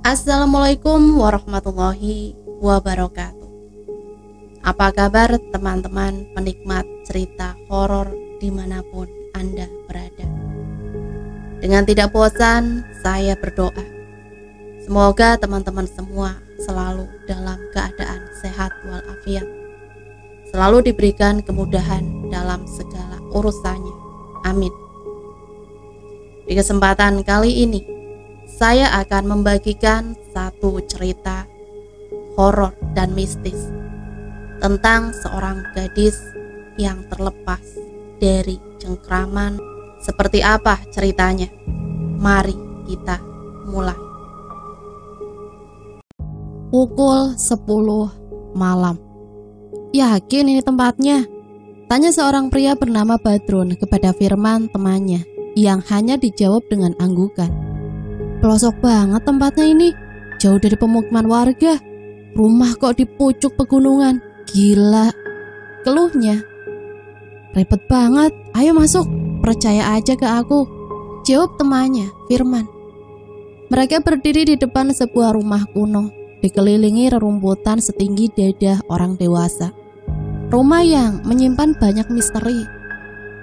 Assalamualaikum warahmatullahi wabarakatuh. Apa kabar teman-teman penikmat cerita horor dimanapun Anda berada? Dengan tidak bosan, saya berdoa semoga teman-teman semua selalu dalam keadaan sehat walafiat, selalu diberikan kemudahan dalam segala urusannya. Amin. Di kesempatan kali ini, saya akan membagikan satu cerita horor dan mistis tentang seorang gadis yang terlepas dari cengkraman. Seperti apa ceritanya? Mari kita mulai. Pukul 10 malam. Yakin ini tempatnya? Tanya seorang pria bernama Badrun kepada Firman, temannya, yang hanya dijawab dengan anggukan. Pelosok banget tempatnya ini, jauh dari pemukiman warga. Rumah kok di pucuk pegunungan, gila, keluhnya. Repot banget, ayo masuk, percaya aja ke aku, jawab temannya, Firman. Mereka berdiri di depan sebuah rumah kuno, dikelilingi rerumputan setinggi dada orang dewasa. Rumah yang menyimpan banyak misteri,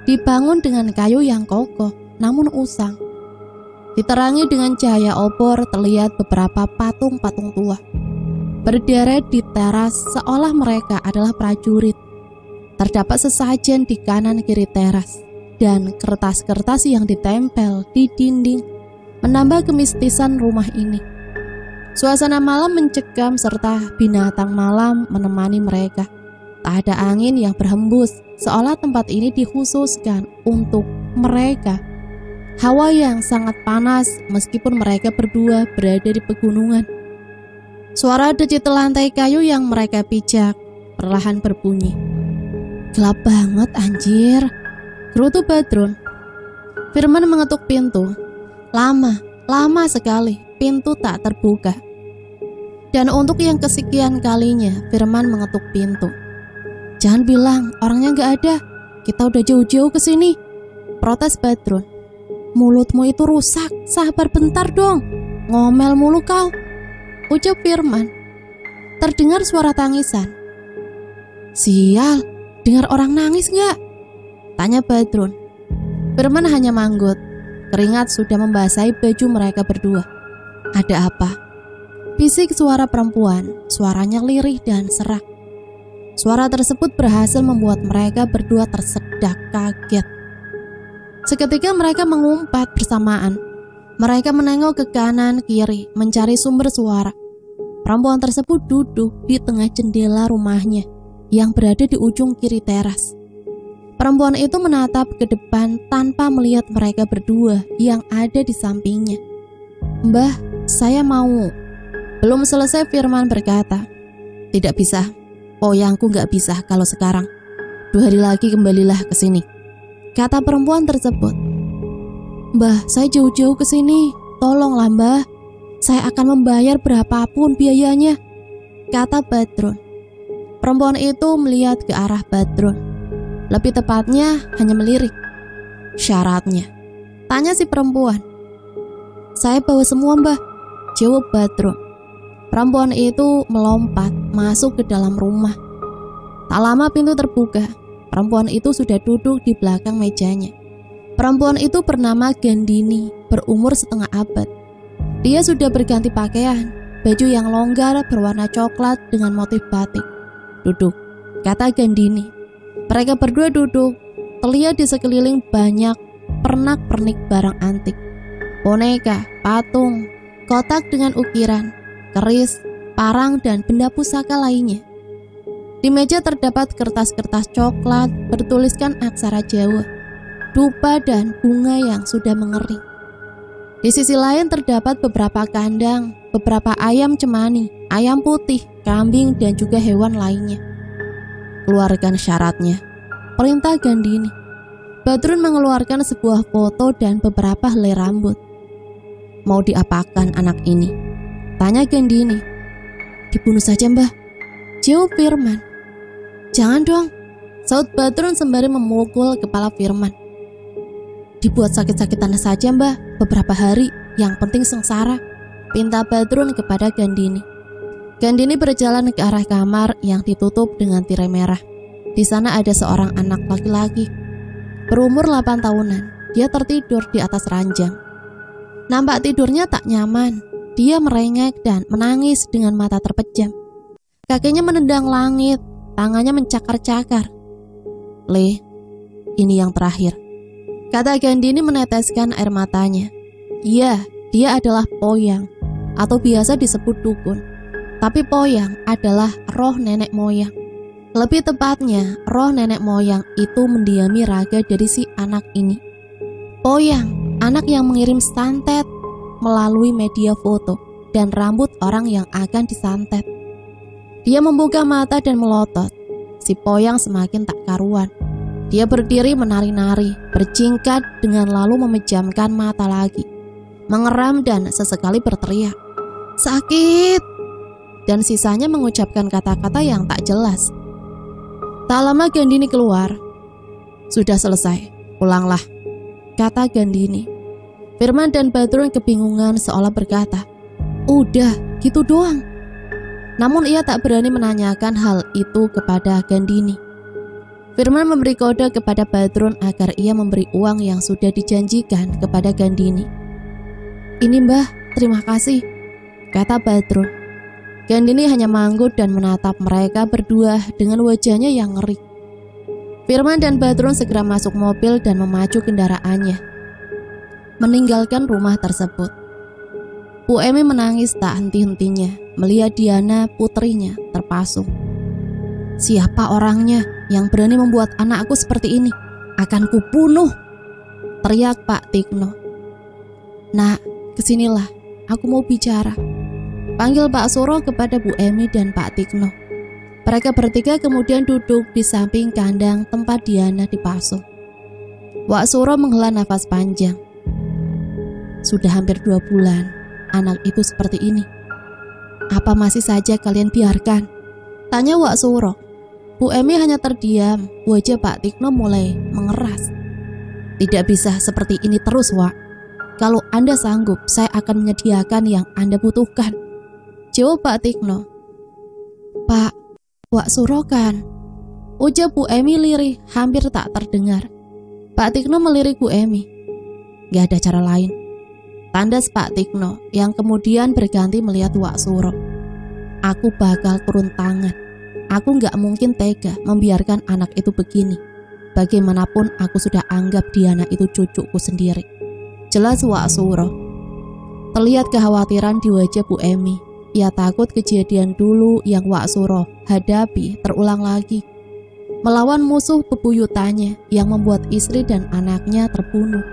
dibangun dengan kayu yang kokoh namun usang. Diterangi dengan cahaya obor, terlihat beberapa patung-patung tua berderet di teras seolah mereka adalah prajurit. Terdapat sesajen di kanan kiri teras dan kertas-kertas yang ditempel di dinding menambah kemistisan rumah ini. Suasana malam mencekam serta binatang malam menemani mereka. Tak ada angin yang berhembus, seolah tempat ini dikhususkan untuk mereka. Hawa yang sangat panas meskipun mereka berdua berada di pegunungan. Suara decit lantai kayu yang mereka pijak perlahan berbunyi. Gelap banget anjir, gerutu Badrun. Firman mengetuk pintu. Lama sekali pintu tak terbuka. Dan untuk yang kesekian kalinya Firman mengetuk pintu. Jangan bilang orangnya gak ada, kita udah jauh-jauh ke sini, protes Badrun. Mulutmu itu rusak, sabar bentar dong, ngomel mulu kau, ucap Firman. Terdengar suara tangisan. Sial, dengar orang nangis gak? Tanya Badrun. Firman hanya manggut, keringat sudah membasahi baju mereka berdua. Ada apa? Bisik suara perempuan, suaranya lirih dan serak. Suara tersebut berhasil membuat mereka berdua tersedak kaget. Seketika mereka mengumpat bersamaan. Mereka menengok ke kanan kiri mencari sumber suara. Perempuan tersebut duduk di tengah jendela rumahnya yang berada di ujung kiri teras. Perempuan itu menatap ke depan tanpa melihat mereka berdua yang ada di sampingnya. Mbah, saya mau. Belum selesai Firman berkata. Tidak bisa. Oyangku gak bisa kalau sekarang. 2 hari lagi kembalilah ke sini, kata perempuan tersebut. Mbah, saya jauh-jauh ke sini. Tolonglah mbah. Saya akan membayar berapapun biayanya, kata Badrun. Perempuan itu melihat ke arah Badrun. Lebih tepatnya hanya melirik. Syaratnya? Tanya si perempuan. Saya bawa semua mbah, jawab Badrun. Perempuan itu melompat masuk ke dalam rumah. Tak lama pintu terbuka. Perempuan itu sudah duduk di belakang mejanya. Perempuan itu bernama Gandini, berumur setengah abad. Dia sudah berganti pakaian, baju yang longgar berwarna coklat dengan motif batik. Duduk, kata Gandini. Mereka berdua duduk, terlihat di sekeliling banyak pernak-pernik barang antik. Boneka, patung, kotak dengan ukiran, keris, parang, dan benda pusaka lainnya. Di meja terdapat kertas-kertas coklat bertuliskan aksara Jawa, dupa dan bunga yang sudah mengering. Di sisi lain terdapat beberapa kandang, beberapa ayam cemani, ayam putih, kambing, dan juga hewan lainnya. Keluarkan syaratnya, perintah Gandini. Badrun mengeluarkan sebuah foto dan beberapa helai rambut. Mau diapakan anak ini? Tanya Gandini. Dibunuh saja mbah, jawab Firman. Jangan dong, saut Badrun sembari memukul kepala Firman. Dibuat sakit-sakitan saja mbah, beberapa hari, yang penting sengsara, pinta Badrun kepada Gandini. Gandini berjalan ke arah kamar yang ditutup dengan tirai merah. Di sana ada seorang anak laki-laki berumur 8 tahunan. Dia tertidur di atas ranjang. Nampak tidurnya tak nyaman. Dia merengek dan menangis dengan mata terpejam. Kakinya menendang langit, tangannya mencakar-cakar. "Le, ini yang terakhir," kata Gandini meneteskan air matanya. Iya, dia adalah Poyang, atau biasa disebut dukun. Tapi Poyang adalah roh nenek moyang. Lebih tepatnya, roh nenek moyang itu mendiami raga dari si anak ini. Poyang, anak yang mengirim santet melalui media foto dan rambut orang yang akan disantet. Dia membuka mata dan melotot. Si Poyang semakin tak karuan. Dia berdiri menari-nari, berjingkat dengan lalu memejamkan mata lagi, mengeram dan sesekali berteriak, "Sakit!" dan sisanya mengucapkan kata-kata yang tak jelas. Tak lama Gandini keluar. "Sudah selesai, pulanglah," kata Gandini. Firman dan Badrun kebingungan seolah berkata, "Udah, gitu doang." Namun ia tak berani menanyakan hal itu kepada Gandini. Firman memberi kode kepada Badrun agar ia memberi uang yang sudah dijanjikan kepada Gandini. "Ini Mbah, terima kasih," kata Badrun. Gandini hanya manggut dan menatap mereka berdua dengan wajahnya yang ngeri. Firman dan Badrun segera masuk mobil dan memacu kendaraannya, meninggalkan rumah tersebut. Bu Emi menangis tak henti-hentinya melihat Diana, putrinya, terpasung. "Siapa orangnya yang berani membuat anakku seperti ini? Akan kubunuh!" teriak Pak Tikno. "Nak, kesinilah, aku mau bicara," panggil Pak Suro kepada Bu Emi dan Pak Tikno. Mereka bertiga kemudian duduk di samping kandang tempat Diana dipasung. Wak Suro menghela nafas panjang. "Sudah hampir 2 bulan anak itu seperti ini. Apa masih saja kalian biarkan?" tanya Wak Suro. Bu Emi hanya terdiam. Wajah Pak Tikno mulai mengeras. "Tidak bisa seperti ini terus, Wak. Kalau Anda sanggup, saya akan menyediakan yang Anda butuhkan," jawab Pak Tikno. "Pak, Wak Suro kan?" ujar Bu Emi lirih, hampir tak terdengar. Pak Tikno melirik Bu Emi. "Gak ada cara lain," tandas Pak Tikno yang kemudian berganti melihat Wak Suro. "Aku bakal turun tangan. Aku gak mungkin tega membiarkan anak itu begini. Bagaimanapun aku sudah anggap Diana itu cucuku sendiri," jelas Wak Suro. Terlihat kekhawatiran di wajah Bu Emi. Ia takut kejadian dulu yang Wak Suro hadapi terulang lagi. Melawan musuh bebuyutannya yang membuat istri dan anaknya terbunuh.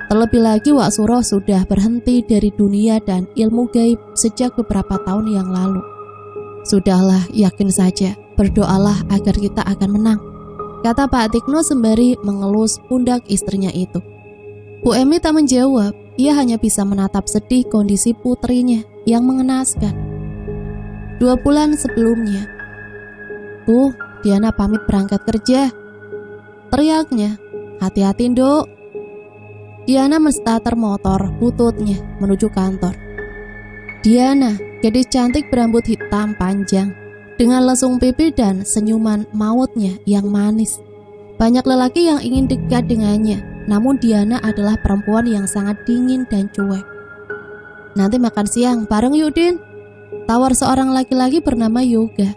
Terlebih lagi Wak Suro sudah berhenti dari dunia dan ilmu gaib sejak beberapa tahun yang lalu. "Sudahlah, yakin saja, berdoalah agar kita akan menang," kata Pak Tikno sembari mengelus pundak istrinya itu. Bu Emi tak menjawab. Ia hanya bisa menatap sedih kondisi putrinya yang mengenaskan. 2 bulan sebelumnya, "Bu, Diana pamit berangkat kerja," teriaknya. "Hati-hati, Nduk." Diana menstarter motor bututnya menuju kantor. Diana, gadis cantik berambut hitam panjang, dengan lesung pipi dan senyuman mautnya yang manis. Banyak lelaki yang ingin dekat dengannya, namun Diana adalah perempuan yang sangat dingin dan cuek. "Nanti makan siang bareng yuk, Din," tawar seorang laki-laki bernama Yoga.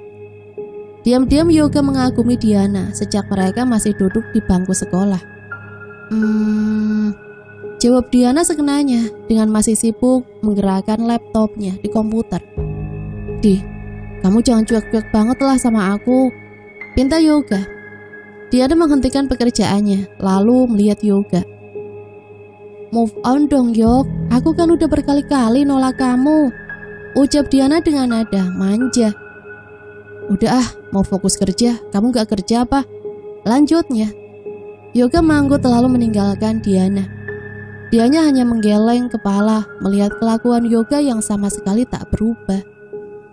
Diam-diam Yoga mengagumi Diana sejak mereka masih duduk di bangku sekolah. Jawab Diana sekenanya dengan masih sibuk menggerakkan laptopnya di komputer. "Di, kamu jangan cuek-cuek banget lah sama aku," pinta Yoga. Diana menghentikan pekerjaannya lalu melihat Yoga. "Move on dong, Yok. Aku kan udah berkali-kali nolak kamu," ucap Diana dengan nada manja. "Udah ah, mau fokus kerja. Kamu gak kerja apa?" lanjutnya. Yoga manggut lalu meninggalkan Diana. Dianya hanya menggeleng kepala melihat kelakuan Yoga yang sama sekali tak berubah.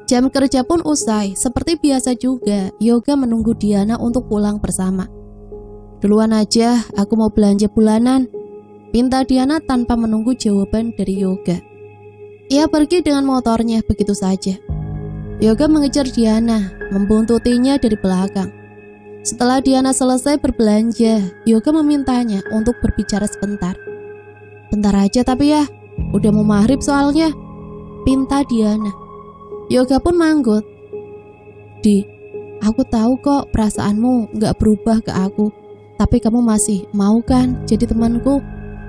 Jam kerja pun usai. Seperti biasa juga, Yoga menunggu Diana untuk pulang bersama. "Duluan aja, aku mau belanja bulanan," pinta Diana tanpa menunggu jawaban dari Yoga. Ia pergi dengan motornya begitu saja. Yoga mengejar Diana, membuntutinya dari belakang. Setelah Diana selesai berbelanja, Yoga memintanya untuk berbicara sebentar. Bentar aja tapi ya, udah mau maghrib soalnya, pinta Diana. Yoga pun manggut. Di, aku tahu kok perasaanmu gak berubah ke aku, tapi kamu masih mau kan jadi temanku?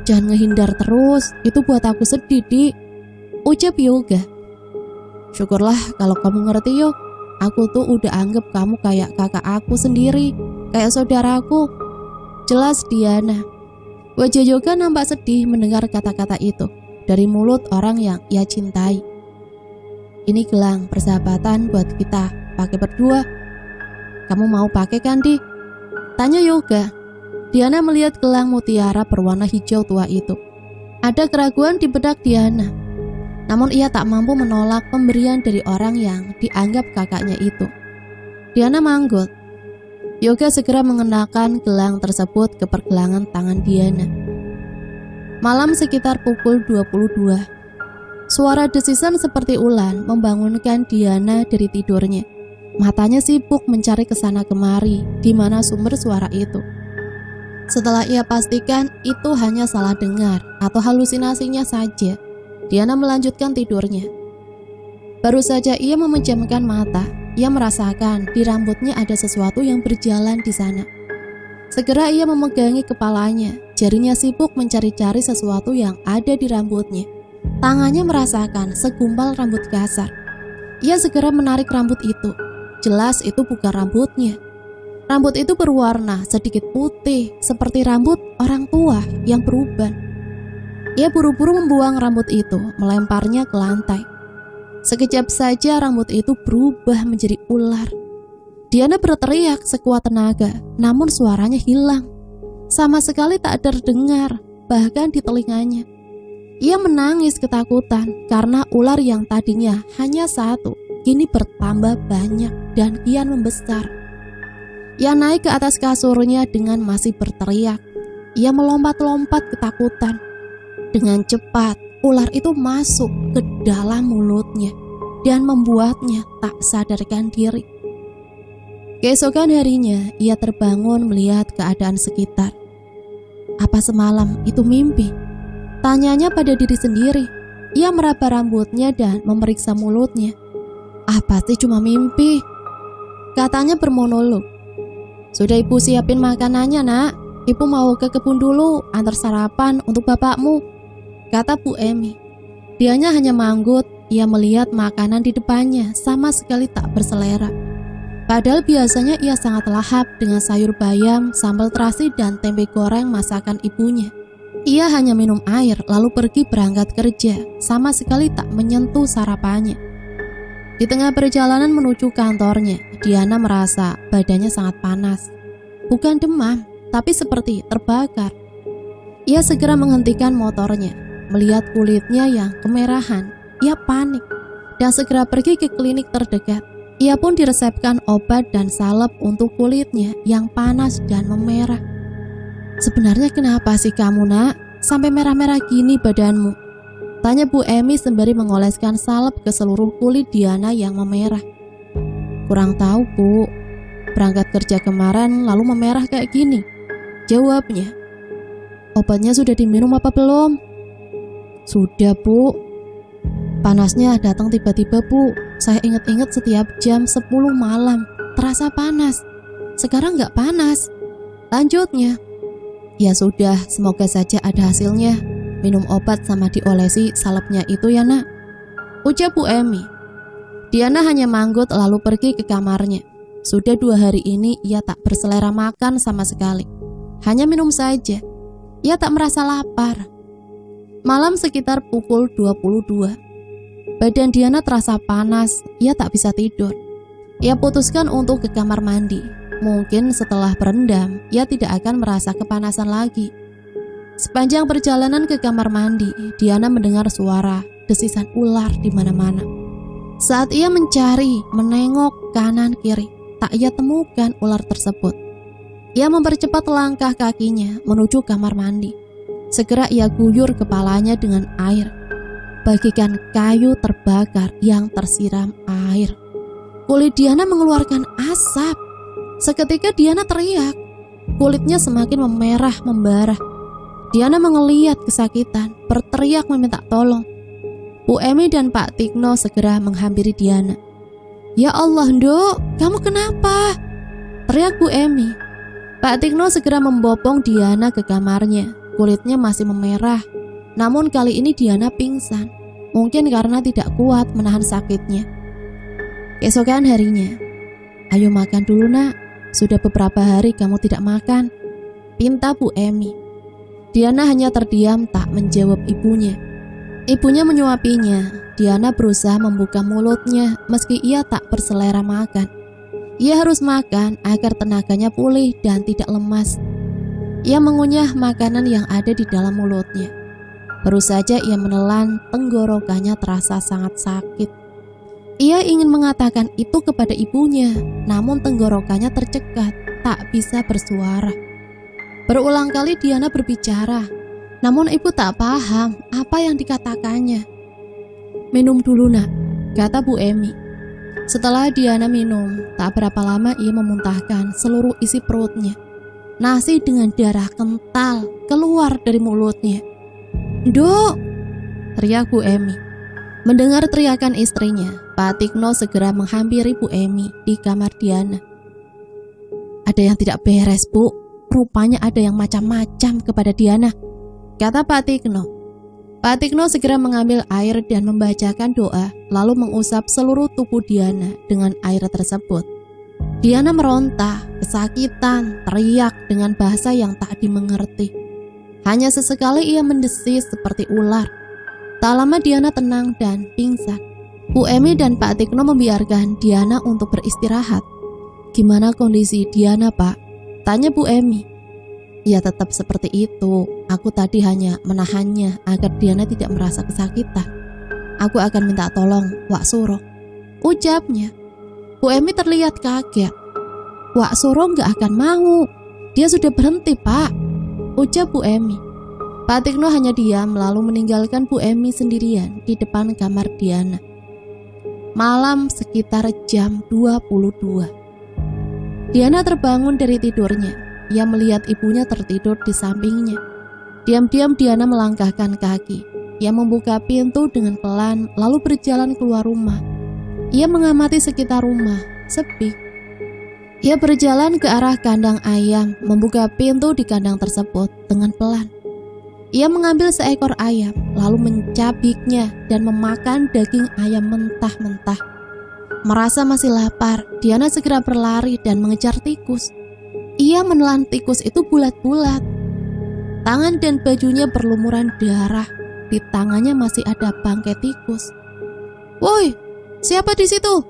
Jangan ngehindar terus, itu buat aku sedih, Di, ucap Yoga. Syukurlah kalau kamu ngerti yo. Aku tuh udah anggap kamu kayak kakak aku sendiri, kayak saudaraku. Jelas Diana. Wajah Yoga nampak sedih mendengar kata-kata itu dari mulut orang yang ia cintai. Ini gelang persahabatan buat kita pakai berdua. Kamu mau pakai kan, Di? Tanya Yoga. Diana melihat gelang mutiara berwarna hijau tua itu. Ada keraguan di benak Diana. Namun ia tak mampu menolak pemberian dari orang yang dianggap kakaknya itu. Diana manggut. Yoga segera mengenakan gelang tersebut ke pergelangan tangan Diana. Malam sekitar pukul 22. Suara desisan seperti ulan membangunkan Diana dari tidurnya. Matanya sibuk mencari kesana kemari di mana sumber suara itu. Setelah ia pastikan itu hanya salah dengar atau halusinasinya saja, Diana melanjutkan tidurnya. Baru saja ia memejamkan mata, ia merasakan di rambutnya ada sesuatu yang berjalan di sana. Segera ia memegangi kepalanya, jarinya sibuk mencari-cari sesuatu yang ada di rambutnya. Tangannya merasakan segumpal rambut kasar. Ia segera menarik rambut itu. Jelas itu bukan rambutnya. Rambut itu berwarna sedikit putih, seperti rambut orang tua yang beruban. Ia buru-buru membuang rambut itu, melemparnya ke lantai. Sekejap saja rambut itu berubah menjadi ular. Diana berteriak sekuat tenaga, namun suaranya hilang. Sama sekali tak terdengar, bahkan di telinganya. Ia menangis ketakutan karena ular yang tadinya hanya satu, kini bertambah banyak dan kian membesar. Ia naik ke atas kasurnya dengan masih berteriak. Ia melompat-lompat ketakutan. Dengan cepat, ular itu masuk ke dalam mulutnya dan membuatnya tak sadarkan diri. Keesokan harinya, ia terbangun melihat keadaan sekitar. Apa semalam itu mimpi? Tanyanya pada diri sendiri. Ia meraba rambutnya dan memeriksa mulutnya. Apa sih cuma mimpi? Katanya bermonolog. Sudah ibu siapin makanannya, nak. Ibu mau ke kebun dulu, antar sarapan untuk bapakmu, kata Bu Emi. Dianya hanya manggut. Ia melihat makanan di depannya sama sekali tak berselera. Padahal biasanya ia sangat lahap dengan sayur bayam, sambal terasi dan tempe goreng masakan ibunya. Ia hanya minum air lalu pergi berangkat kerja, sama sekali tak menyentuh sarapannya. Di tengah perjalanan menuju kantornya, Diana merasa badannya sangat panas. Bukan demam, tapi seperti terbakar. Ia segera menghentikan motornya. Melihat kulitnya yang kemerahan, ia panik dan segera pergi ke klinik terdekat. Ia pun diresepkan obat dan salep untuk kulitnya yang panas dan memerah. Sebenarnya kenapa sih kamu, nak? Sampai merah-merah gini badanmu? Tanya Bu Emi sembari mengoleskan salep ke seluruh kulit Diana yang memerah. Kurang tahu, Bu. Berangkat kerja kemarin lalu memerah kayak gini, jawabnya. Obatnya sudah diminum apa belum? Sudah, Bu. Panasnya datang tiba-tiba, Bu. Saya ingat-ingat setiap jam 10 malam terasa panas. Sekarang gak panas. Lanjutnya. Ya sudah, semoga saja ada hasilnya. Minum obat sama diolesi salepnya itu ya, nak, ucap Bu Emi. Diana hanya manggut lalu pergi ke kamarnya. Sudah 2 hari ini ia tak berselera makan sama sekali. Hanya minum saja. Ia tak merasa lapar. Malam sekitar pukul 22. Badan Diana terasa panas. Ia tak bisa tidur. Ia putuskan untuk ke kamar mandi. Mungkin setelah berendam, ia tidak akan merasa kepanasan lagi. Sepanjang perjalanan ke kamar mandi, Diana mendengar suara desisan ular di mana-mana. Saat ia mencari, menengok kanan kiri, tak ia temukan ular tersebut. Ia mempercepat langkah kakinya menuju kamar mandi. Segera ia guyur kepalanya dengan air. bagaikan kayu terbakar yang tersiram air. Kulit Diana mengeluarkan asap. Seketika Diana teriak. Kulitnya semakin memerah membara. Diana mengeliat kesakitan, berteriak meminta tolong. Bu Emi dan Pak Tikno segera menghampiri Diana. "Ya Allah, Nduk, kamu kenapa?" teriak Bu Emi. Pak Tikno segera membopong Diana ke kamarnya. Kulitnya masih memerah. Namun kali ini Diana pingsan. Mungkin karena tidak kuat menahan sakitnya. Keesokan harinya, "Ayo makan dulu nak, sudah beberapa hari kamu tidak makan," pinta Bu Emi. Diana hanya terdiam tak menjawab ibunya. Ibunya menyuapinya. Diana berusaha membuka mulutnya meski ia tak berselera makan. Ia harus makan agar tenaganya pulih dan tidak lemas. Ia mengunyah makanan yang ada di dalam mulutnya. Baru saja ia menelan, tenggorokannya terasa sangat sakit. Ia ingin mengatakan itu kepada ibunya, namun tenggorokannya tercekat, tak bisa bersuara. Berulang kali Diana berbicara, namun ibu tak paham apa yang dikatakannya. "Minum dulu nak," kata Bu Emi. Setelah Diana minum, tak berapa lama ia memuntahkan seluruh isi perutnya. Nasi dengan darah kental keluar dari mulutnya. "Nduk!" teriak Bu Emi. Mendengar teriakan istrinya, Pak Tikno segera menghampiri Bu Emi di kamar Diana. "Ada yang tidak beres, Bu. Rupanya ada yang macam-macam kepada Diana," kata Pak Tikno. Pak Tikno segera mengambil air dan membacakan doa, lalu mengusap seluruh tubuh Diana dengan air tersebut. Diana meronta, kesakitan, teriak dengan bahasa yang tak dimengerti. Hanya sesekali ia mendesis seperti ular. Tak lama Diana tenang dan pingsan. Bu Emi dan Pak Tikno membiarkan Diana untuk beristirahat. "Gimana kondisi Diana, Pak?" tanya Bu Emi. "Ya tetap seperti itu. Aku tadi hanya menahannya agar Diana tidak merasa kesakitan. Aku akan minta tolong Wak Suro," ucapnya. Bu Emi terlihat kaget. "Wak Suro gak akan mau. Dia sudah berhenti, Pak," ucap Bu Emi. Pak Tikno hanya diam lalu meninggalkan Bu Emi sendirian di depan kamar Diana. Malam sekitar jam 22. Diana terbangun dari tidurnya. Ia melihat ibunya tertidur di sampingnya. Diam-diam Diana melangkahkan kaki. Ia membuka pintu dengan pelan lalu berjalan keluar rumah. Ia mengamati sekitar rumah, sepi. Ia berjalan ke arah kandang ayam, membuka pintu di kandang tersebut dengan pelan. Ia mengambil seekor ayam, lalu mencabiknya dan memakan daging ayam mentah-mentah. Merasa masih lapar, Diana segera berlari dan mengejar tikus. Ia menelan tikus itu bulat-bulat. Tangan dan bajunya berlumuran darah. Di tangannya masih ada bangkai tikus. "Woi, siapa di situ?"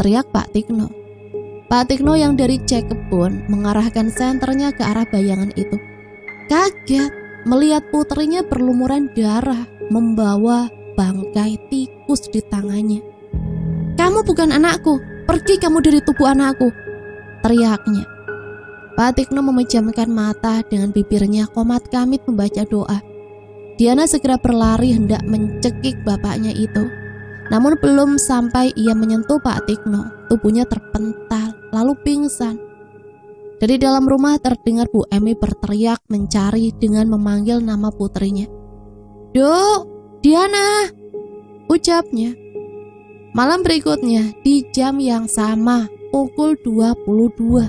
teriak Pak Tikno. Pak Tikno yang dari cek kebun mengarahkan senternya ke arah bayangan itu. Kaget melihat putrinya berlumuran darah membawa bangkai tikus di tangannya. "Kamu bukan anakku, pergi kamu dari tubuh anakku," teriaknya. Pak Tikno memejamkan mata dengan bibirnya komat kamit membaca doa. Diana segera berlari hendak mencekik bapaknya itu. Namun belum sampai ia menyentuh Pak Tikno, tubuhnya terpental lalu pingsan. Dari dalam rumah terdengar Bu Emi berteriak mencari dengan memanggil nama putrinya. "Duk, Diana," ucapnya. Malam berikutnya di jam yang sama, pukul 22.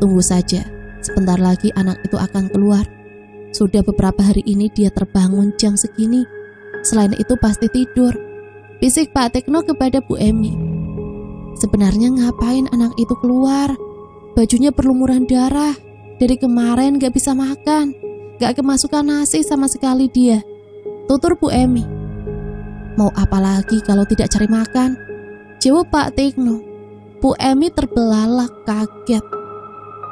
Tunggu saja, sebentar lagi anak itu akan keluar. Sudah beberapa hari ini dia terbangun jam segini. Selain itu pasti tidur, bisik Pak Tikno kepada Bu Emi. Sebenarnya ngapain anak itu keluar? Bajunya berlumuran darah. Dari kemarin gak bisa makan, gak kemasukan nasi sama sekali dia, tutur Bu Emi. Mau apa lagi kalau tidak cari makan? Jawab Pak Tikno. Bu Emi terbelalak kaget.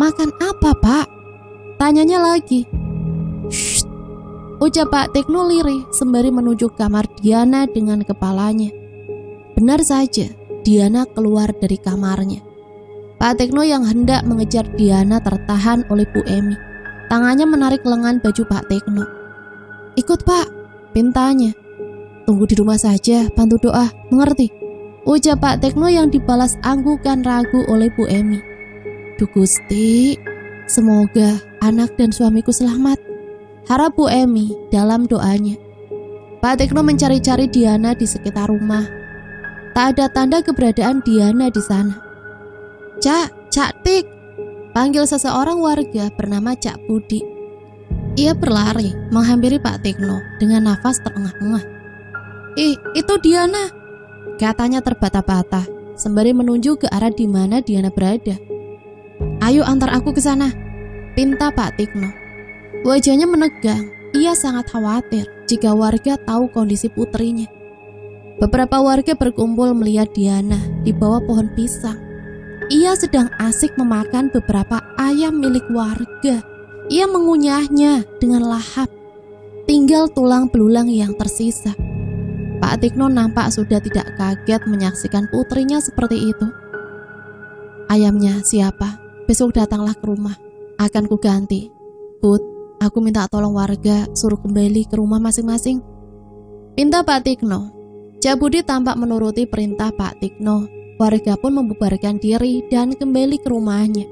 "Makan apa, Pak?" tanyanya lagi. "Shh," ucap Pak Tikno lirih sembari menunjuk kamar Diana dengan kepalanya. Benar saja, Diana keluar dari kamarnya. Pak Tikno yang hendak mengejar Diana tertahan oleh Bu Emi. Tangannya menarik lengan baju Pak Tikno. "Ikut, Pak," pintanya. tunggu di rumah saja, bantu doa, mengerti? Ucap Pak Tekno yang dibalas anggukan ragu oleh Bu Emi. Duh Gusti, semoga anak dan suamiku selamat, harap Bu Emi dalam doanya. Pak Tekno mencari-cari Diana di sekitar rumah. Tak ada tanda keberadaan Diana di sana. Cak Tik, panggil seseorang warga bernama Cak Budi. Ia berlari menghampiri Pak Tekno dengan nafas terengah-engah. Itu Diana, katanya terbata-bata sembari menunjuk ke arah di mana Diana berada. Ayo antar aku ke sana, pinta Pak Tekno. Wajahnya menegang, ia sangat khawatir jika warga tahu kondisi putrinya. Beberapa warga berkumpul melihat Diana di bawah pohon pisang. Ia sedang asik memakan beberapa ayam milik warga. Ia mengunyahnya dengan lahap. Tinggal tulang belulang yang tersisa. Pak Tekno nampak sudah tidak kaget menyaksikan putrinya seperti itu. Ayamnya siapa? Besok datanglah ke rumah. Akan kuganti. Put, aku minta tolong warga suruh kembali ke rumah masing-masing, pinta Pak Tekno. Cak Budi tampak menuruti perintah Pak Tekno. Warga pun membubarkan diri dan kembali ke rumahnya.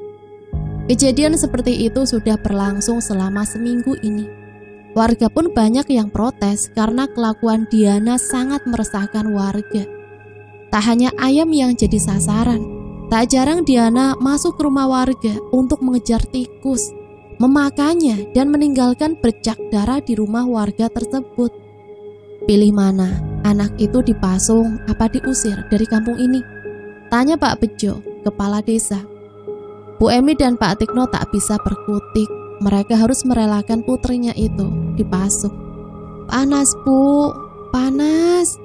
Kejadian seperti itu sudah berlangsung selama seminggu ini. Warga pun banyak yang protes karena kelakuan Diana sangat meresahkan warga. Tak hanya ayam yang jadi sasaran, tak jarang Diana masuk ke rumah warga untuk mengejar tikus, memakannya dan meninggalkan bercak darah di rumah warga tersebut. Pilih mana, anak itu dipasung apa diusir dari kampung ini? Tanya Pak Bejo, kepala desa. Bu Emi dan Pak Tekno tak bisa berkutik. Mereka harus merelakan putrinya itu dipasung. Panas Bu, panas,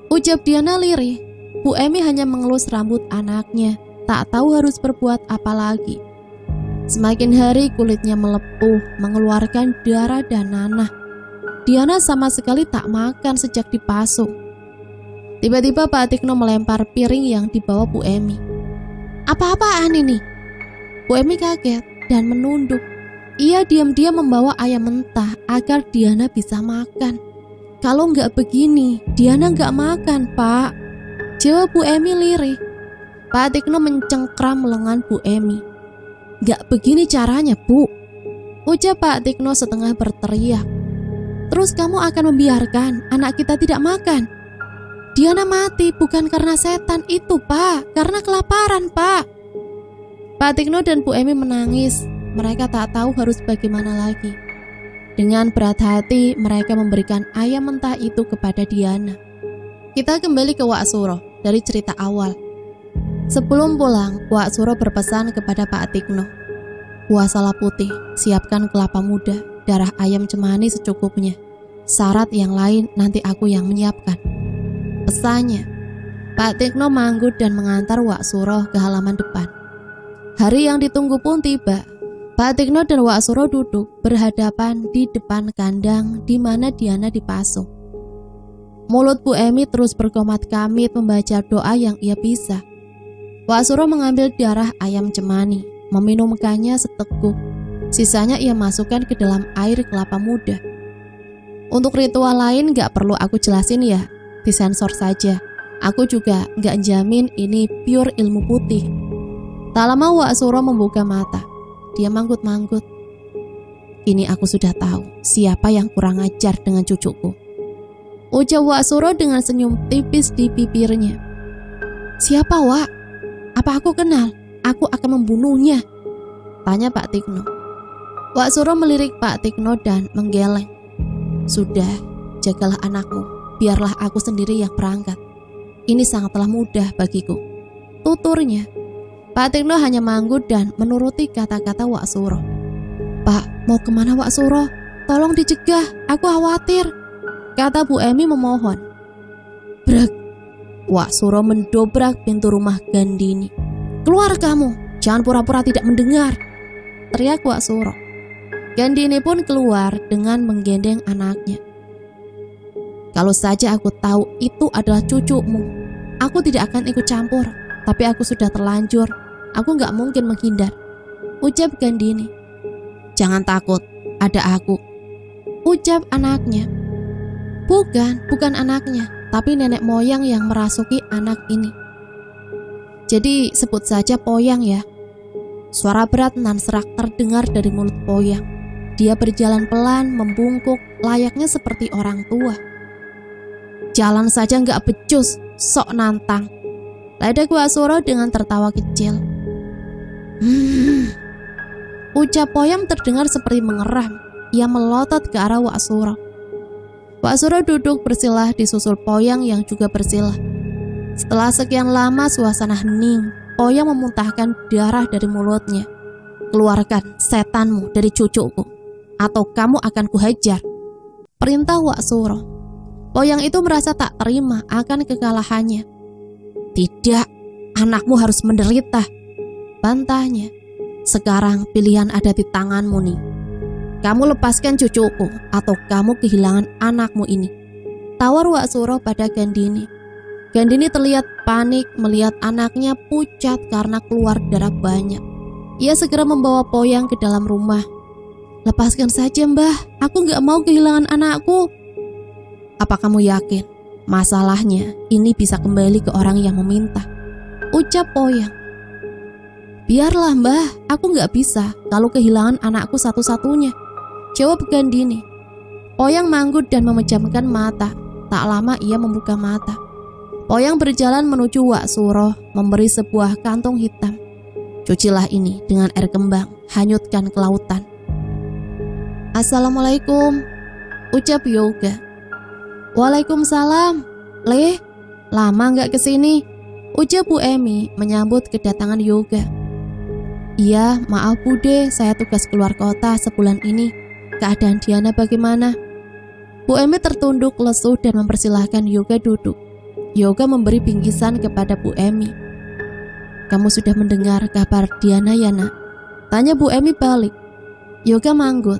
ucap Diana lirih. Bu Emi hanya mengelus rambut anaknya, tak tahu harus berbuat apa lagi. Semakin hari kulitnya melepuh, mengeluarkan darah dan nanah. Diana sama sekali tak makan sejak dipasung. Tiba-tiba Pak Tekno melempar piring yang dibawa Bu Emi. Apa-apaan ini? Bu Emi kaget dan menunduk. Ia diam-diam membawa ayam mentah agar Diana bisa makan. Kalau nggak begini, Diana nggak makan, Pak, jawab Bu Emi lirih. Pak Tekno mencengkram lengan Bu Emi. Nggak begini caranya, Bu, ucap Pak Tekno setengah berteriak. Terus kamu akan membiarkan anak kita tidak makan? Diana mati bukan karena setan itu, Pak, karena kelaparan, Pak. Pak Tekno dan Bu Emi menangis. Mereka tak tahu harus bagaimana lagi. Dengan berat hati, mereka memberikan ayam mentah itu kepada Diana. Kita kembali ke Wak Suro dari cerita awal. Sebelum pulang, Wak Suro berpesan kepada Pak Tekno. Buah salap putih, siapkan kelapa muda, darah ayam cemani secukupnya. Syarat yang lain nanti aku yang menyiapkan, pesannya. Pak Tekno manggut dan mengantar Wak Suro ke halaman depan. Hari yang ditunggu pun tiba. Pak Tekno dan Wak Suro duduk berhadapan di depan kandang di mana Diana dipasung. Mulut Bu Emi terus berkomat-kamit membaca doa yang ia bisa. Wak Suro mengambil darah ayam cemani, meminumkannya seteguk. Sisanya ia masukkan ke dalam air kelapa muda. Untuk ritual lain gak perlu aku jelasin ya, disensor saja. Aku juga gak jamin ini pure ilmu putih. Tak lama Wak Suro membuka mata. Dia manggut-manggut. Ini aku sudah tahu siapa yang kurang ajar dengan cucuku, ucap Wak Suro dengan senyum tipis di bibirnya. Siapa, Wak? Apa aku kenal? Aku akan membunuhnya, tanya Pak Tekno. Wak Suro melirik Pak Tekno dan menggeleng. Sudah, jagalah anakmu, biarlah aku sendiri yang berangkat. Ini sangatlah mudah bagiku, tuturnya. Pak Tekno hanya manggut dan menuruti kata-kata Wak Suro. Pak, mau kemana Wak Suro? Tolong dicegah, aku khawatir, kata Bu Emi memohon. Brek, Wak Suro mendobrak pintu rumah Gandini. Keluar kamu, jangan pura-pura tidak mendengar, teriak Wak Suro. Gandini pun keluar dengan menggendeng anaknya. Kalau saja aku tahu itu adalah cucumu, aku tidak akan ikut campur. Tapi aku sudah terlanjur, aku gak mungkin menghindar, ucap Gandini. Jangan takut, ada aku, ucap anaknya. Bukan anaknya, tapi nenek moyang yang merasuki anak ini. Jadi sebut saja Poyang ya. Suara berat nan serak terdengar dari mulut Poyang. Dia berjalan pelan, membungkuk, layaknya seperti orang tua. Jalan saja nggak becus, sok nantang. Ledek Wak Suro dengan tertawa kecil. Ucap Poyang terdengar seperti mengeram. Ia melotot ke arah Wak Suro. Wak Suro duduk bersilah disusul Poyang yang juga bersilah. Setelah sekian lama suasana hening, Poyang memuntahkan darah dari mulutnya. Keluarkan setanmu dari cucuku, atau kamu akan kuhajar, perintah Wak Suro. Poyang itu merasa tak terima akan kekalahannya. Tidak, anakmu harus menderita, bantahnya. Sekarang pilihan ada di tanganmu nih. Kamu lepaskan cucuku, atau kamu kehilangan anakmu ini, tawar Wak Suro pada Gandini. Gandini terlihat panik melihat anaknya pucat karena keluar darah banyak. Ia segera membawa Poyang ke dalam rumah. Lepaskan saja mbah, aku gak mau kehilangan anakku. Apa kamu yakin masalahnya ini bisa kembali ke orang yang meminta? Ucap Poyang. Biarlah mbah, aku gak bisa kalau kehilangan anakku satu-satunya, jawab Gandini. Poyang manggut dan memejamkan mata. Tak lama ia membuka mata. Poyang berjalan menuju Wak Suro, memberi sebuah kantong hitam. Cucilah ini dengan air kembang, hanyutkan ke lautan. Assalamualaikum, ucap Yoga. Waalaikumsalam. Leh, lama gak kesini, ucap Bu Emi menyambut kedatangan Yoga. Iya, maaf Bude, saya tugas keluar kota sebulan ini. Keadaan Diana bagaimana? Bu Emi tertunduk lesu dan mempersilahkan Yoga duduk. Yoga memberi bingkisan kepada Bu Emi. Kamu sudah mendengar kabar Diana ya nak? Tanya Bu Emi balik. Yoga manggut.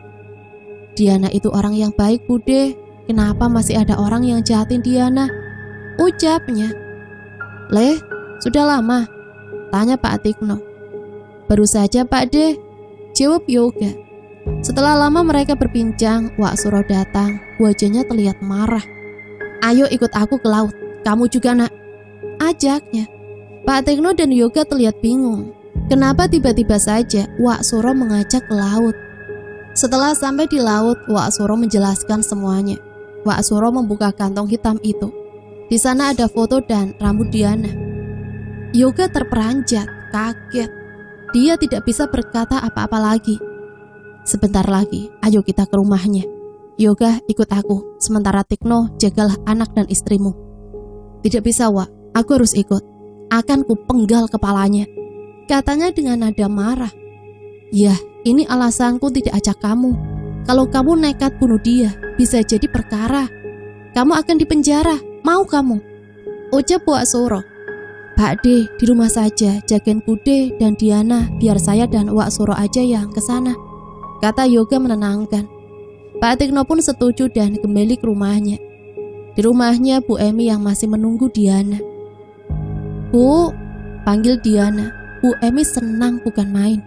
Diana itu orang yang baik Bude. Kenapa masih ada orang yang jahatin Diana? Ucapnya. Leh, sudah lama? Tanya Pak Atikno. Baru saja Pak De, jawab Yoga. Setelah lama mereka berbincang, Wak Suro datang. Wajahnya terlihat marah. Ayo ikut aku ke laut. Kamu juga nak, ajaknya. Pak Tekno dan Yoga terlihat bingung. Kenapa tiba-tiba saja Wak Suro mengajak ke laut? Setelah sampai di laut, Wak Suro menjelaskan semuanya. Wak Suro membuka kantong hitam itu. Di sana ada foto dan rambut Diana. Yoga terperanjat, kaget. Dia tidak bisa berkata apa-apa lagi. Sebentar lagi, ayo kita ke rumahnya. Yoga, ikut aku. Sementara Tikno, jagalah anak dan istrimu. Tidak bisa, Wak. Aku harus ikut. Akan kupenggal kepalanya, katanya dengan nada marah. Ya, ini alasanku tidak ajak kamu. Kalau kamu nekat bunuh dia, bisa jadi perkara. Kamu akan dipenjara. Mau kamu? Ucap Wak Suro. Pak De, di rumah saja, jagain Bude dan Diana, biar saya dan Wak Suro aja yang kesana, kata Yoga menenangkan. Pak Tikno pun setuju dan kembali ke rumahnya. Di rumahnya Bu Emi yang masih menunggu Diana. Bu, panggil Diana. Bu Emi senang bukan main.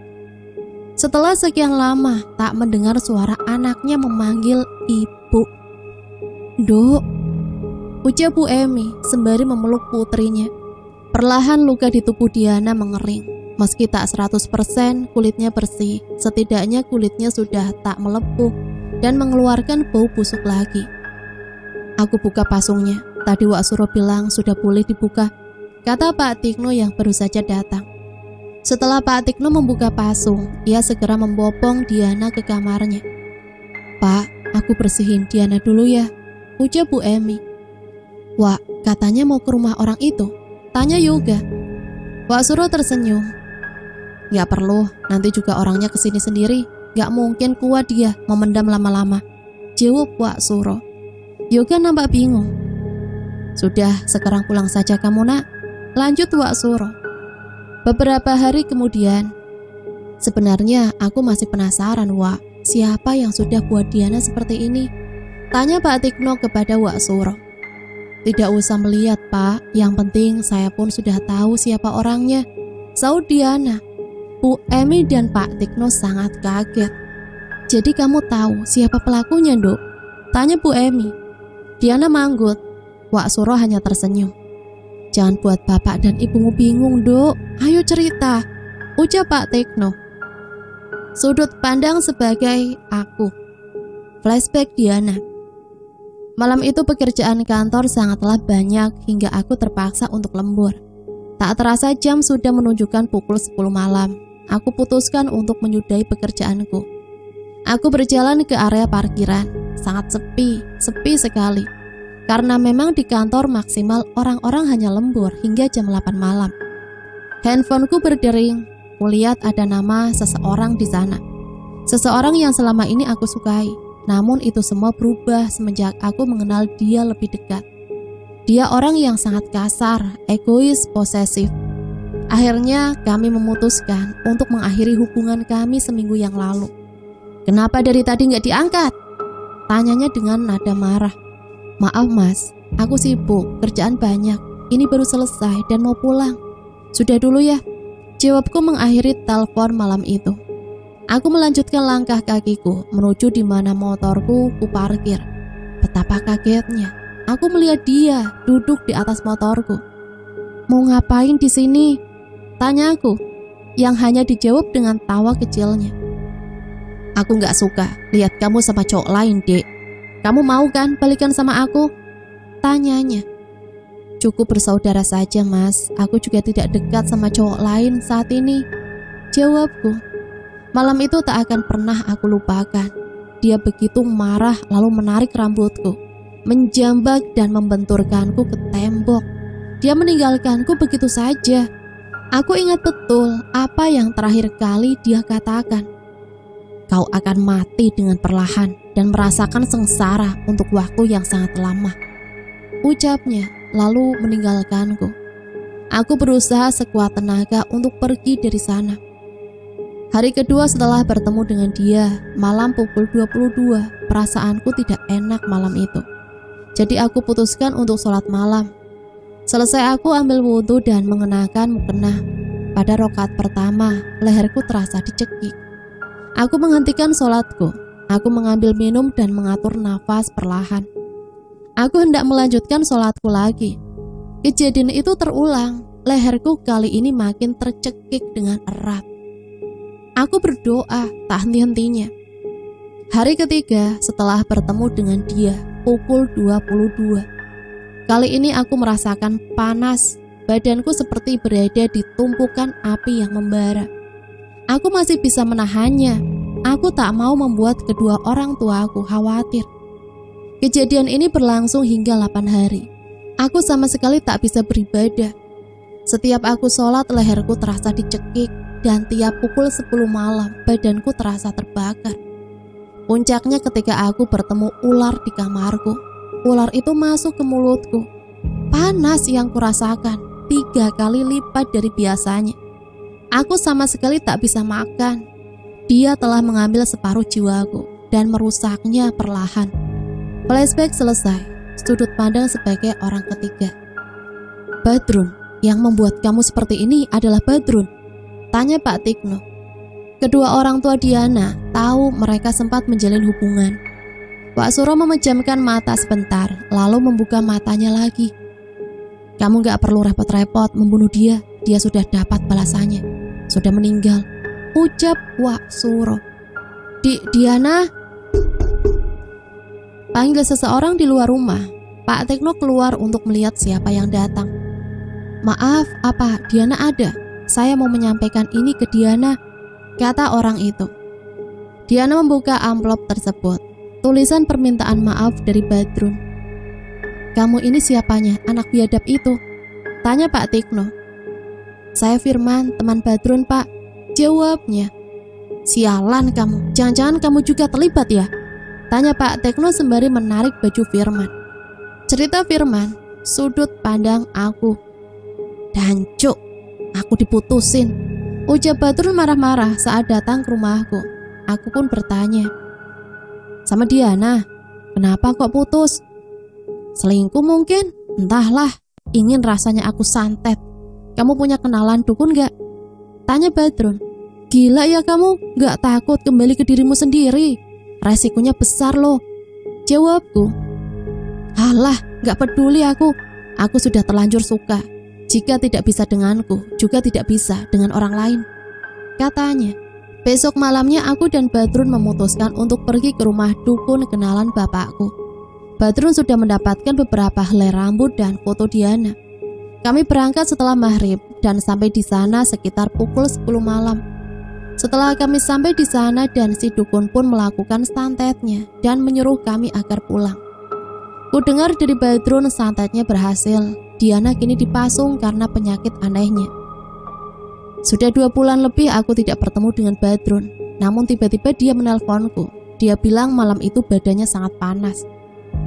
Setelah sekian lama tak mendengar suara anaknya memanggil ibu. Dok, ucap Bu Emi sembari memeluk putrinya. Perlahan luka di tubuh Diana mengering. Meski tak 100% kulitnya bersih, setidaknya kulitnya sudah tak melepuh dan mengeluarkan bau busuk lagi. Aku buka pasungnya. Tadi Wak Suro bilang sudah boleh dibuka, kata Pak Tikno yang baru saja datang. Setelah Pak Tikno membuka pasung, ia segera membopong Diana ke kamarnya. Pak, aku bersihin Diana dulu ya, ucap Bu Emi. Wak, katanya mau ke rumah orang itu, tanya Yoga. Wak Suro tersenyum. Gak perlu, nanti juga orangnya kesini sendiri. Gak mungkin kuat dia memendam lama-lama, jawab Wak Suro. Yoga nampak bingung. Sudah, sekarang pulang saja kamu nak, lanjut Wak Suro. Beberapa hari kemudian, sebenarnya aku masih penasaran Wak, siapa yang sudah buat Diana seperti ini? Tanya Pak Tikno kepada Wak Suro. Tidak usah melihat Pak, yang penting saya pun sudah tahu siapa orangnya, sahut Diana. Bu Emi dan Pak Tikno sangat kaget. Jadi kamu tahu siapa pelakunya, Dok? Tanya Bu Emi. Diana manggut. Wak Suro hanya tersenyum. Jangan buat bapak dan ibumu bingung, Dok. Ayo cerita, ucap Pak Tekno. Sudut pandang sebagai aku. Flashback Diana. Malam itu pekerjaan kantor sangatlah banyak hingga aku terpaksa untuk lembur. Tak terasa jam sudah menunjukkan pukul 10 malam. Aku putuskan untuk menyudahi pekerjaanku. Aku berjalan ke area parkiran. Sangat sepi sekali. Karena memang di kantor maksimal orang-orang hanya lembur hingga jam 8 malam. Handphoneku berdering. Kulihat ada nama seseorang di sana. Seseorang yang selama ini aku sukai. Namun itu semua berubah semenjak aku mengenal dia lebih dekat. Dia orang yang sangat kasar, egois, posesif. Akhirnya kami memutuskan untuk mengakhiri hubungan kami seminggu yang lalu. Kenapa dari tadi gak diangkat? Tanyanya dengan nada marah. Maaf mas, aku sibuk, kerjaan banyak. Ini baru selesai dan mau pulang. Sudah dulu ya. Jawabku mengakhiri telepon malam itu. Aku melanjutkan langkah kakiku menuju di mana motorku kuparkir. Betapa kagetnya, aku melihat dia duduk di atas motorku. Mau ngapain di sini? Tanyaku, yang hanya dijawab dengan tawa kecilnya. Aku gak suka lihat kamu sama cowok lain, Dek. Kamu mau kan balikan sama aku? Tanyanya. Cukup bersaudara saja, Mas. Aku juga tidak dekat sama cowok lain saat ini. Jawabku. Malam itu tak akan pernah aku lupakan. Dia begitu marah lalu menarik rambutku, menjambak dan membenturkanku ke tembok. Dia meninggalkanku begitu saja. Aku ingat betul apa yang terakhir kali dia katakan. Kau akan mati dengan perlahan dan merasakan sengsara untuk waktu yang sangat lama. Ucapnya lalu meninggalkanku. Aku berusaha sekuat tenaga untuk pergi dari sana. Hari kedua setelah bertemu dengan dia, malam pukul 22, perasaanku tidak enak malam itu. Jadi aku putuskan untuk sholat malam. Selesai aku ambil wudhu dan mengenakan mukena. Pada rakaat pertama, leherku terasa dicekik. Aku menghentikan sholatku. Aku mengambil minum dan mengatur nafas perlahan. Aku hendak melanjutkan sholatku lagi. Kejadian itu terulang. Leherku kali ini makin tercekik dengan erat. Aku berdoa tak henti-hentinya. Hari ketiga setelah bertemu dengan dia pukul 22. Kali ini aku merasakan panas. Badanku seperti berada di tumpukan api yang membara. Aku masih bisa menahannya. Aku tak mau membuat kedua orang tuaku khawatir. Kejadian ini berlangsung hingga 8 hari. Aku sama sekali tak bisa beribadah. Setiap aku sholat leherku terasa dicekik. Dan tiap pukul 10 malam badanku terasa terbakar. Puncaknya ketika aku bertemu ular di kamarku. Ular itu masuk ke mulutku. Panas yang kurasakan 3 kali lipat dari biasanya. Aku sama sekali tak bisa makan. Dia telah mengambil separuh jiwaku dan merusaknya perlahan. Flashback selesai. Sudut pandang sebagai orang ketiga. Badrun, yang membuat kamu seperti ini adalah Badrun, tanya Pak Tekno. Kedua orang tua Diana tahu mereka sempat menjalin hubungan. Wak Suro memejamkan mata sebentar, lalu membuka matanya lagi. Kamu gak perlu repot-repot membunuh dia. Dia sudah dapat balasannya. Sudah meninggal, ucap Wak Suro. Diana, panggil seseorang di luar rumah. Pak Tekno keluar untuk melihat siapa yang datang. Maaf, apa Diana ada? Saya mau menyampaikan ini ke Diana, kata orang itu. Diana membuka amplop tersebut. Tulisan permintaan maaf dari Badrun. Kamu ini siapanya, anak biadab itu? Tanya Pak Tekno. Saya Firman, teman Badrun, Pak, jawabnya. Sialan kamu, jangan-jangan kamu juga terlibat ya? Tanya Pak Tekno sembari menarik baju Firman. Cerita Firman, sudut pandang aku. Dancuk, aku diputusin, ucap Badrun marah-marah saat datang ke rumahku. Aku pun bertanya, sama Diana, kenapa kok putus? Selingkuh mungkin? Entahlah, ingin rasanya aku santet. Kamu punya kenalan dukun gak? Tanya Badrun. Gila ya kamu, gak takut kembali ke dirimu sendiri? Resikonya besar loh, jawabku. Halah, gak peduli aku. Aku sudah terlanjur suka. Jika tidak bisa denganku, juga tidak bisa dengan orang lain, katanya. Besok malamnya aku dan Badrun memutuskan untuk pergi ke rumah dukun kenalan bapakku. Badrun sudah mendapatkan beberapa helai rambut dan foto Diana. Kami berangkat setelah maghrib dan sampai di sana sekitar pukul 10 malam. Setelah kami sampai di sana dan si dukun pun melakukan santetnya dan menyuruh kami agar pulang. Ku dengar dari Badrun santetnya berhasil. Diana kini dipasung karena penyakit anehnya. Sudah 2 bulan lebih aku tidak bertemu dengan Badrun. Namun tiba-tiba dia menelponku. Dia bilang malam itu badannya sangat panas.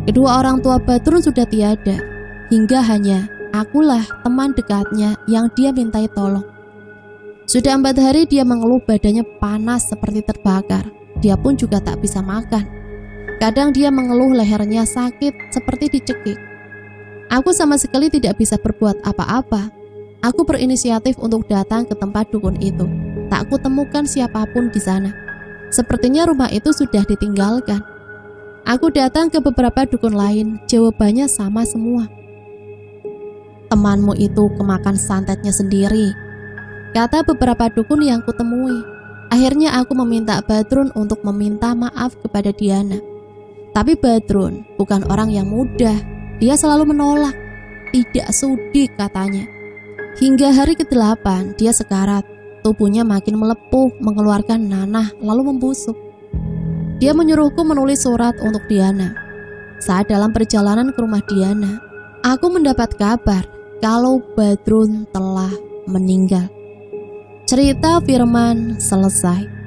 Kedua orang tua Badrun sudah tiada. Hingga hanya akulah teman dekatnya yang dia mintai tolong. Sudah 4 hari dia mengeluh badannya panas seperti terbakar. Dia pun juga tak bisa makan. Kadang dia mengeluh lehernya sakit seperti dicekik. Aku sama sekali tidak bisa berbuat apa-apa. Aku berinisiatif untuk datang ke tempat dukun itu. Tak kutemukan siapapun di sana. Sepertinya rumah itu sudah ditinggalkan. Aku datang ke beberapa dukun lain. Jawabannya sama semua. Temanmu itu kemakan santetnya sendiri, kata beberapa dukun yang kutemui. Akhirnya aku meminta Badrun untuk meminta maaf kepada Diana. Tapi Badrun bukan orang yang mudah. Dia selalu menolak. Tidak sudi katanya. Hingga hari ke-8 dia sekarat. Tubuhnya makin melepuh, mengeluarkan nanah lalu membusuk. Dia menyuruhku menulis surat untuk Diana. Saat dalam perjalanan ke rumah Diana, aku mendapat kabar kalau Badrun telah meninggal. Cerita Firman selesai.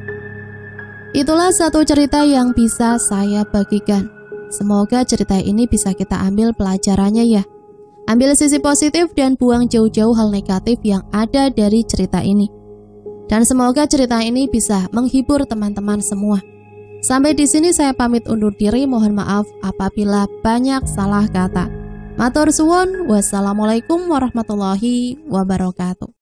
Itulah satu cerita yang bisa saya bagikan. Semoga cerita ini bisa kita ambil pelajarannya ya. Ambil sisi positif dan buang jauh-jauh hal negatif yang ada dari cerita ini. Dan semoga cerita ini bisa menghibur teman-teman semua. Sampai di sini saya pamit undur diri. Mohon maaf apabila banyak salah kata. Matur suwun. Wassalamualaikum warahmatullahi wabarakatuh.